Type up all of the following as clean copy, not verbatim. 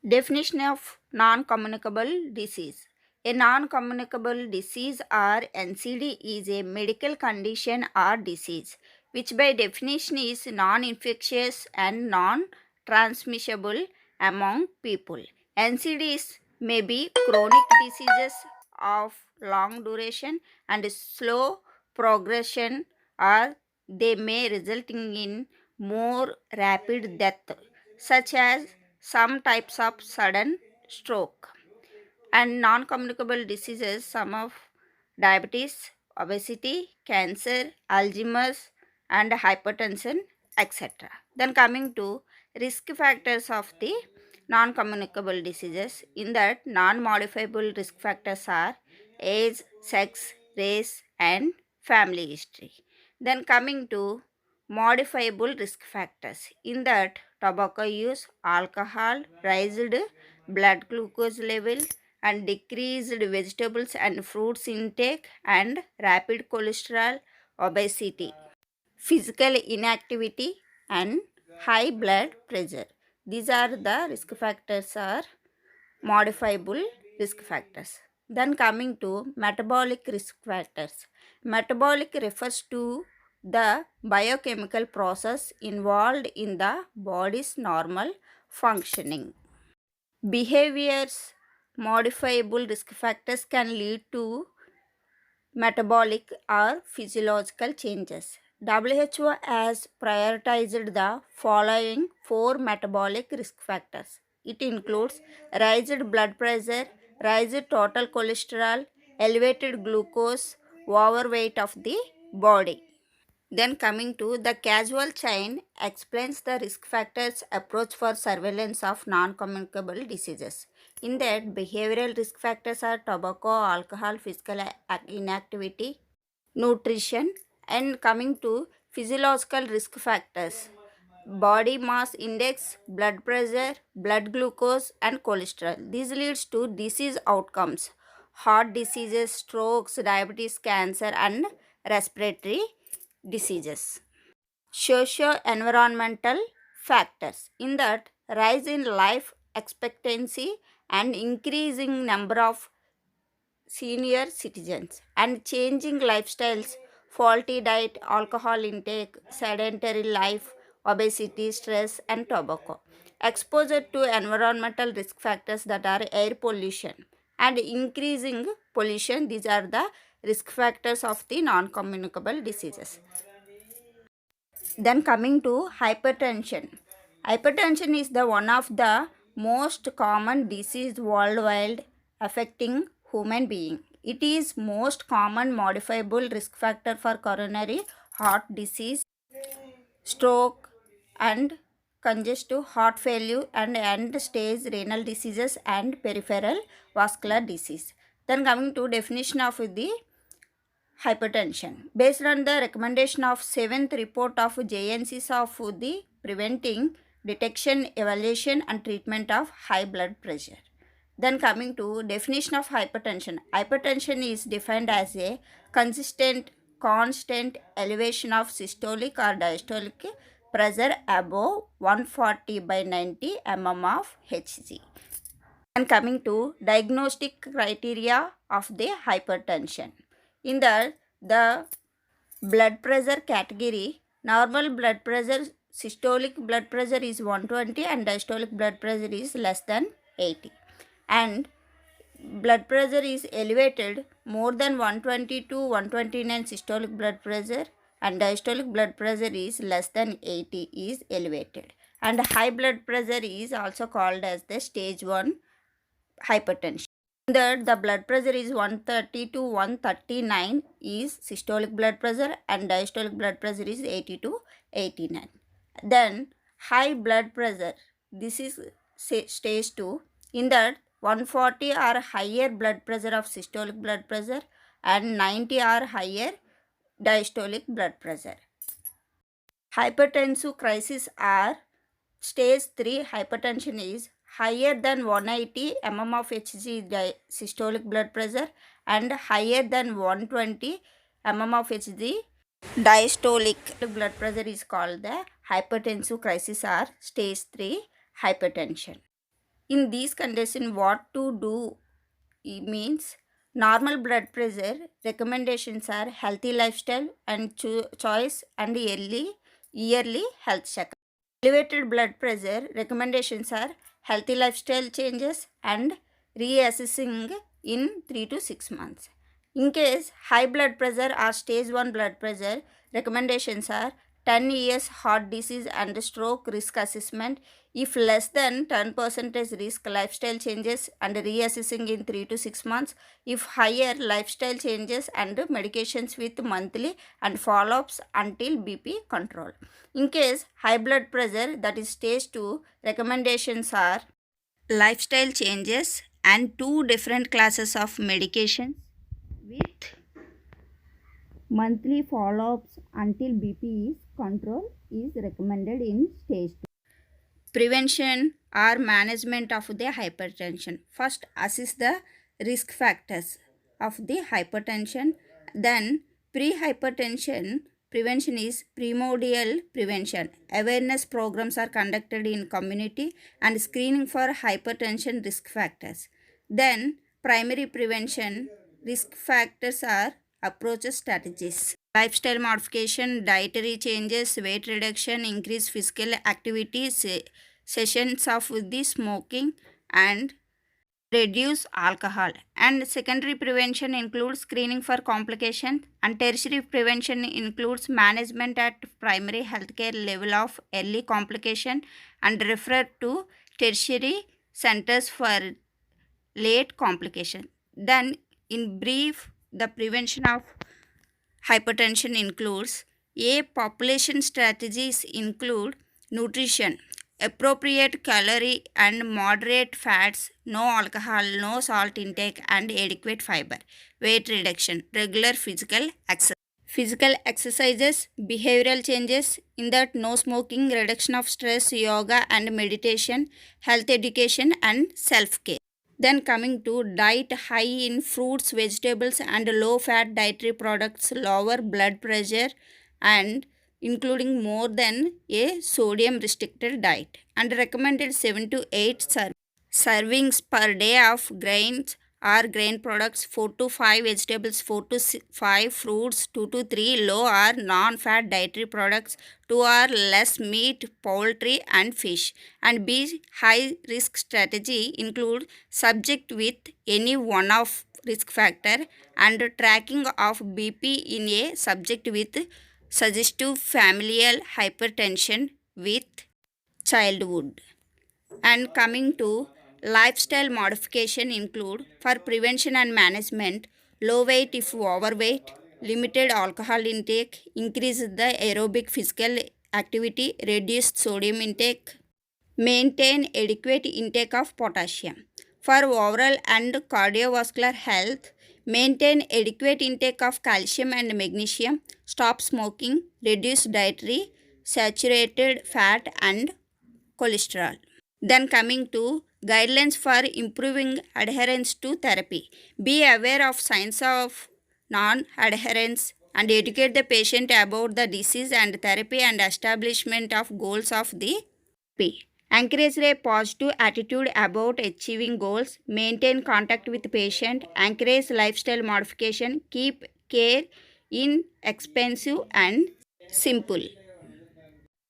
Definition of non-communicable disease. A non-communicable disease or NCD is a medical condition or disease which by definition is non-infectious and non-transmissible among people. NCDs may be chronic diseases of long duration and slow progression, or they may resulting in more rapid death, such as some types of sudden stroke. And non-communicable diseases, some of diabetes, obesity, cancer, Alzheimer's, and hypertension, etc. Then coming to risk factors of the non-communicable diseases, in that non-modifiable risk factors are age, sex, race, and family history. Then coming to modifiable risk factors, in that tobacco use, alcohol, raised blood glucose level, and decreased vegetables and fruits intake, and rapid cholesterol, obesity, physical inactivity, and high blood pressure. These are the risk factors or modifiable risk factors. Then coming to metabolic risk factors. Metabolic refers to the biochemical process involved in the body's normal functioning. Behaviors modifiable risk factors can lead to metabolic or physiological changes. WHO has prioritized the following four metabolic risk factors. It includes raised blood pressure, raised total cholesterol, elevated glucose, overweight of the body. Then coming to the causal chain explains the risk factors approach for surveillance of non-communicable diseases. In that, behavioral risk factors are tobacco, alcohol, physical inactivity, nutrition. And coming to physiological risk factors, body mass index, blood pressure, blood glucose, and cholesterol. This leads to disease outcomes, heart diseases, strokes, diabetes, cancer, and respiratory diseases. Socio-environmental factors, in that rise in life expectancy and increasing number of senior citizens, and changing lifestyles, faulty diet, alcohol intake, sedentary life, obesity, stress, and tobacco. Exposure to environmental risk factors, that are air pollution and increasing pollution. These are the risk factors of the non-communicable diseases. Then coming to hypertension. Hypertension is the one of the most common disease worldwide affecting human being. It is most common modifiable risk factor for coronary heart disease, stroke, and congestive heart failure, and end stage renal diseases, and peripheral vascular disease. Then coming to definition of the hypertension. Based on the recommendation of 7th report of JNCs of the preventing, detection, evaluation, and treatment of high blood pressure. Then coming to definition of hypertension. Hypertension is defined as a consistent, constant elevation of systolic or diastolic pressure above 140/90 mm of Hg. And coming to diagnostic criteria of the hypertension. In the blood pressure category, normal blood pressure, systolic blood pressure is 120 and diastolic blood pressure is less than 80. And blood pressure is elevated more than 120 to 129 systolic blood pressure, and diastolic blood pressure is less than 80 is elevated. And high blood pressure is also called as the stage 1 hypertension. That the blood pressure is 130 to 139 is systolic blood pressure, and diastolic blood pressure is 80 to 89. Then high blood pressure, this is stage 2. In that 140 or higher blood pressure of systolic blood pressure, and 90 or higher diastolic blood pressure. Hypertensive crisis are stage 3 hypertension is higher than 180 mm of Hg systolic blood pressure, and higher than 120 mm of Hg diastolic blood pressure is called the hypertensive crisis or stage 3 hypertension. In these conditions, what to do means normal blood pressure recommendations are healthy lifestyle and choice and yearly health checkup. Elevated blood pressure recommendations are healthy lifestyle changes and reassessing in 3 to 6 months. In case high blood pressure or stage 1 blood pressure, recommendations are 10 years heart disease and stroke risk assessment. If less than 10% risk, lifestyle changes and reassessing in 3 to 6 months. If higher, lifestyle changes and medications with monthly and follow-ups until BP control. In case high blood pressure, that is stage 2, recommendations are lifestyle changes and 2 different classes of medications with monthly follow-ups until BP is control is recommended in stage 2. Prevention or management of the hypertension. First, assess the risk factors of the hypertension. Then, pre-hypertension prevention is primordial prevention. Awareness programs are conducted in community and screening for hypertension risk factors. Then, primary prevention risk factors are approaches strategies. Lifestyle modification, dietary changes, weight reduction, increased physical activity, sessions of the smoking and reduce alcohol. And secondary prevention includes screening for complications, and tertiary prevention includes management at primary healthcare level of early complication and refer to tertiary centers for late complication. Then in brief, the prevention of hypertension includes a population strategies include nutrition, appropriate calorie and moderate fats, no alcohol, no salt intake and adequate fiber. Weight reduction, regular physical exercises, behavioral changes in that no smoking, reduction of stress, yoga and meditation, health education and self-care. Then coming to diet high in fruits, vegetables and low fat dietary products, lower blood pressure and including more than a sodium restricted diet and recommended 7 to 8 servings per day of grains or grain products, 4 to 5 vegetables, 4 to 5 fruits, 2 to 3 low or non-fat dietary products, 2 or less meat, poultry and fish. And B, high risk strategy include subject with any one of risk factor and tracking of BP in a subject with suggestive familial hypertension with childhood. And coming to lifestyle modification include for prevention and management, low weight if overweight, limited alcohol intake, increase the aerobic physical activity, reduce sodium intake, maintain adequate intake of potassium. For overall and cardiovascular health, maintain adequate intake of calcium and magnesium, stop smoking, reduce dietary saturated fat and cholesterol. Then coming to guidelines for improving adherence to therapy. Be aware of signs of non-adherence and educate the patient about the disease and therapy and establishment of goals of the therapy. Encourage a positive attitude about achieving goals. Maintain contact with the patient. Encourage lifestyle modification. Keep care inexpensive and simple.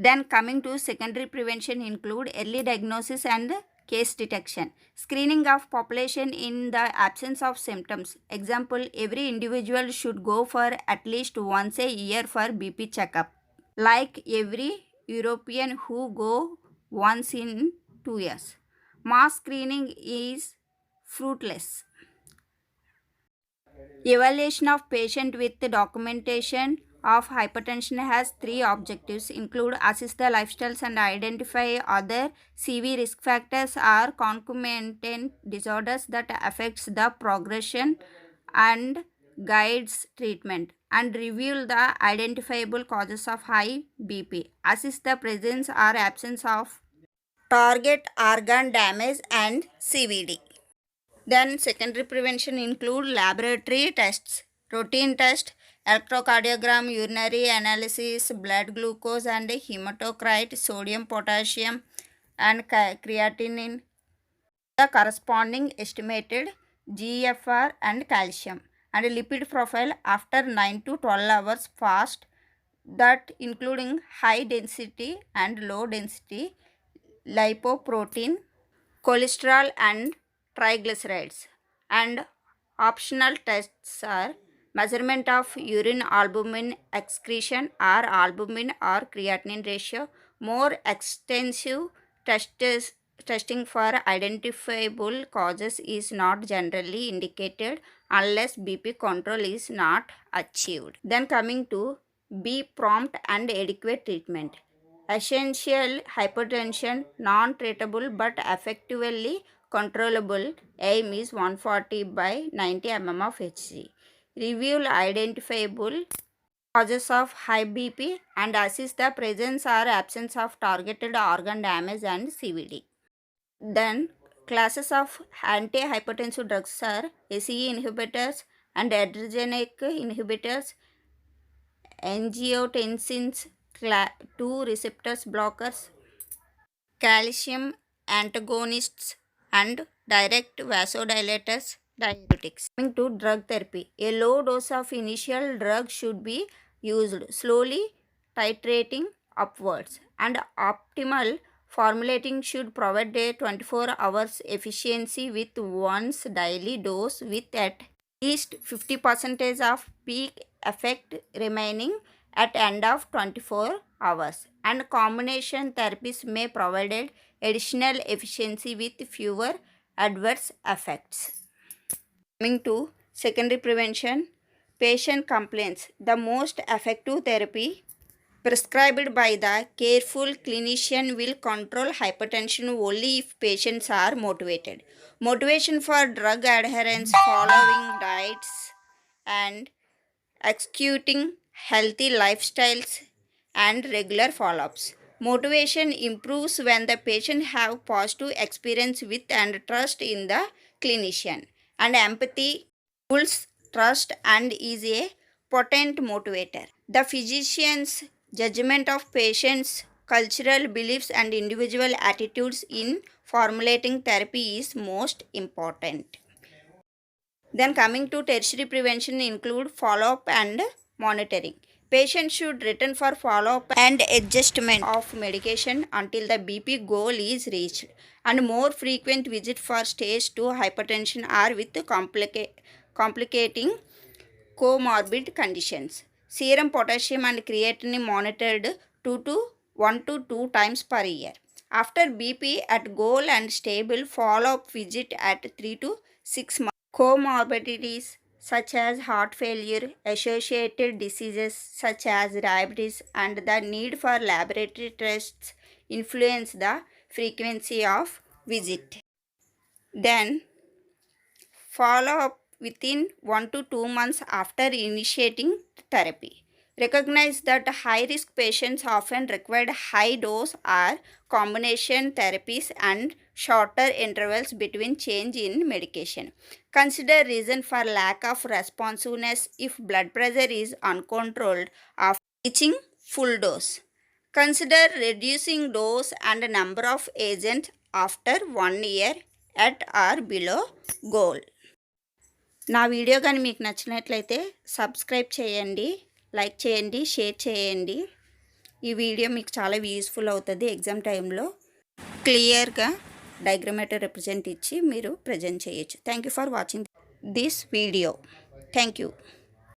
Then coming to secondary prevention include early diagnosis and case detection. Screening of population in the absence of symptoms. Example, every individual should go for at least once a year for BP checkup. Like every European who go once in 2 years. Mass screening is fruitless. Evaluation of patient with documentation of hypertension has 3 objectives include assess the lifestyles and identify other CV risk factors or concomitant disorders that affects the progression and guides treatment and review the identifiable causes of high BP. Assess the presence or absence of target organ damage and CVD. Then secondary prevention include laboratory tests, routine test, electrocardiogram, urinary analysis, blood glucose and hematocrit, sodium, potassium and creatinine, the corresponding estimated GFR and calcium and lipid profile after 9 to 12 hours fast, that including high density and low density lipoprotein, cholesterol and triglycerides. And optional tests are measurement of urine albumin excretion or albumin or creatinine ratio. More extensive testing for identifiable causes is not generally indicated unless BP control is not achieved. Then coming to be prompt and adequate treatment. Essential hypertension, non-treatable but effectively controllable. Aim is 140 by 90 mm of Hg. Review identifiable causes of high BP and assess the presence or absence of targeted organ damage and CVD. Then classes of antihypertensive drugs are ACE inhibitors and adrenergic inhibitors, angiotensins 2 receptors blockers, calcium antagonists, and direct vasodilators, diuretics. Coming to drug therapy, a low dose of initial drug should be used, slowly titrating upwards, and optimal formulating should provide a 24 hours efficiency with once daily dose with at least 50% of peak effect remaining at end of 24 hours, and combination therapies may provide additional efficiency with fewer adverse effects. Coming to secondary prevention, patient complaints. The most effective therapy prescribed by the careful clinician will control hypertension only if patients are motivated. Motivation for drug adherence, following diets, and executing healthy lifestyles and regular follow-ups. Motivation improves when the patient have positive experience with and trust in the clinician. And empathy builds trust and is a potent motivator. The physician's judgment of patients' cultural beliefs and individual attitudes in formulating therapy is most important. Then coming to tertiary prevention include follow-up and monitoring. Patients should return for follow-up and adjustment of medication until the BP goal is reached, and more frequent visit for stage 2 hypertension or with complicating comorbid conditions. Serum potassium and creatinine monitored 1 to 2 times per year. After BP at goal and stable, follow-up visit at 3 to 6 months. Comorbidities such as heart failure, associated diseases such as diabetes, and the need for laboratory tests influence the frequency of visit. Then follow up within 1 to 2 months after initiating therapy. Recognize that high-risk patients often require high-dose or combination therapies and shorter intervals between change in medication. Consider reason for lack of responsiveness if blood pressure is uncontrolled after reaching full dose. Consider reducing dose and number of agents after 1 year at or below goal. నా video కానీ మీకు నచ్చినట్లయితే subscribe చేయండి, like చేయండి, share చేయండి. ఈ video మీకు చాలా యూస్ఫుల్ అవుతుంది. ఎగ్జామ్ టైంలో క్లియర్గా డయాగ్రమాటిక్ రిప్రజెంట్ ఇచ్చి మీరు ప్రజెంట్ చేయొచ్చు. Thank you for watching this video. Thank you.